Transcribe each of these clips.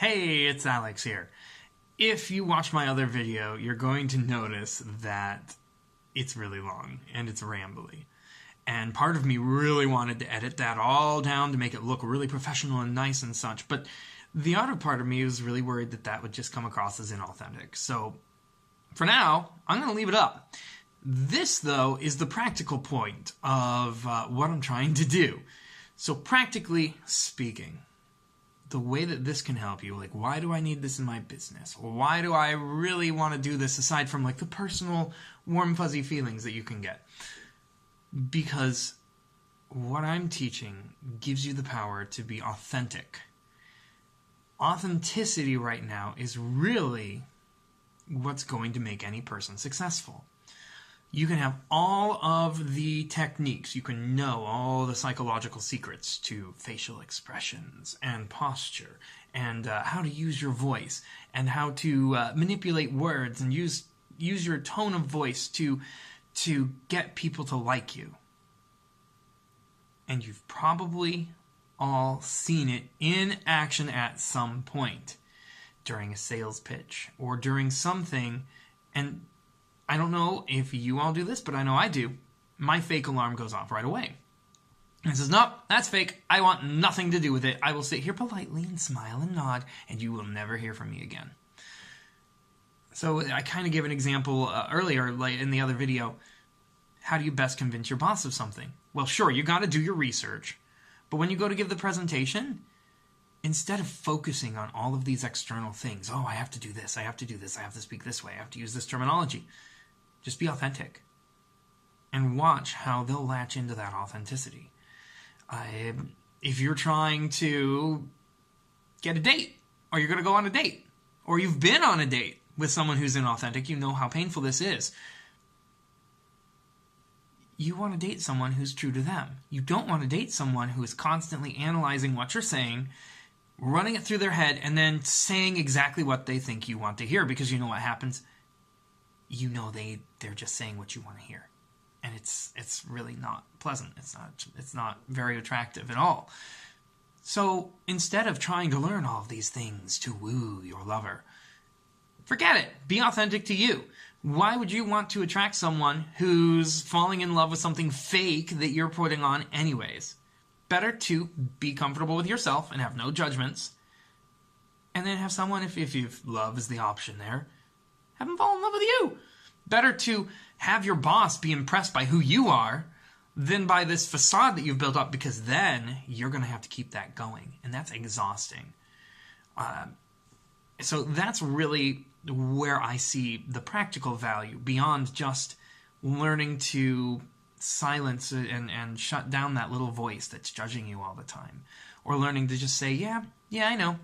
Hey, it's Alex here. If you watch my other video, you're going to notice that it's really long and it's rambly. And part of me really wanted to edit that all down to make it look really professional and nice and such, but the other part of me was really worried that that would just come across as inauthentic. So for now, I'm going to leave it up. This, though, is the practical point of what I'm trying to do. So practically speaking, the way that this can help you, like, why do I need this in my business? Or why do I really want to do this aside from, like, the personal warm, fuzzy feelings that you can get? Because what I'm teaching gives you the power to be authentic. Authenticity right now is really what's going to make any person successful. You can have all of the techniques, you can know all the psychological secrets to facial expressions and posture and how to use your voice and how to manipulate words and use your tone of voice to get people to like you. And you've probably all seen it in action at some point during a sales pitch or during something. And I don't know if you all do this, but I know I do. My fake alarm goes off right away. And it says, nope, that's fake. I want nothing to do with it. I will sit here politely and smile and nod, and you will never hear from me again. So I kind of gave an example earlier, like in the other video. How do you best convince your boss of something? Well, sure, you got to do your research. But when you go to give the presentation, instead of focusing on all of these external things, oh, I have to do this, I have to do this, I have to speak this way, I have to use this terminology, just be authentic and watch how they'll latch into that authenticity. If you're trying to get a date, or you're going to go on a date, or you've been on a date with someone who's inauthentic, you know how painful this is. You want to date someone who's true to them. You don't want to date someone who is constantly analyzing what you're saying, running it through their head, and then saying exactly what they think you want to hear, because you know what happens? You know they're just saying what you want to hear. And it's really not pleasant. It's not very attractive at all. So instead of trying to learn all of these things to woo your lover, forget it. Be authentic to you. Why would you want to attract someone who's falling in love with something fake that you're putting on anyways? Better to be comfortable with yourself and have no judgments, and then have someone, if love is the option there, have them fall in love with you. Better to have your boss be impressed by who you are than by this facade that you've built up, because then you're going to have to keep that going, and that's exhausting. So that's really where I see the practical value, beyond just learning to silence and shut down that little voice that's judging you all the time. Or learning to just say, yeah, I know.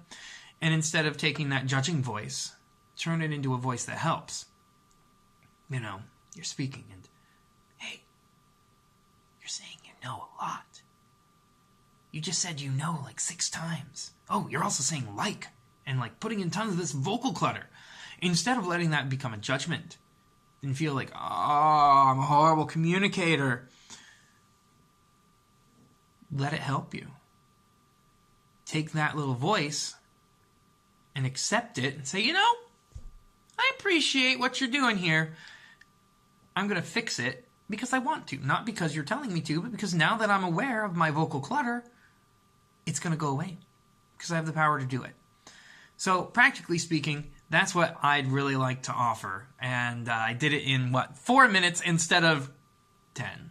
And instead of taking that judging voice, turn it into a voice that helps. You know, you're speaking and, hey, you're saying you know a lot. You just said you know like 6 times. Oh, you're also saying like, and like putting in tons of this vocal clutter. Instead of letting that become a judgment and feel like, oh, I'm a horrible communicator, let it help you. Take that little voice and accept it and say, you know, I appreciate what you're doing here. I'm going to fix it because I want to. Not because you're telling me to, but because now that I'm aware of my vocal clutter, it's going to go away because I have the power to do it. So practically speaking, that's what I'd really like to offer. And I did it in, 4 minutes instead of 10.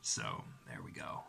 So there we go.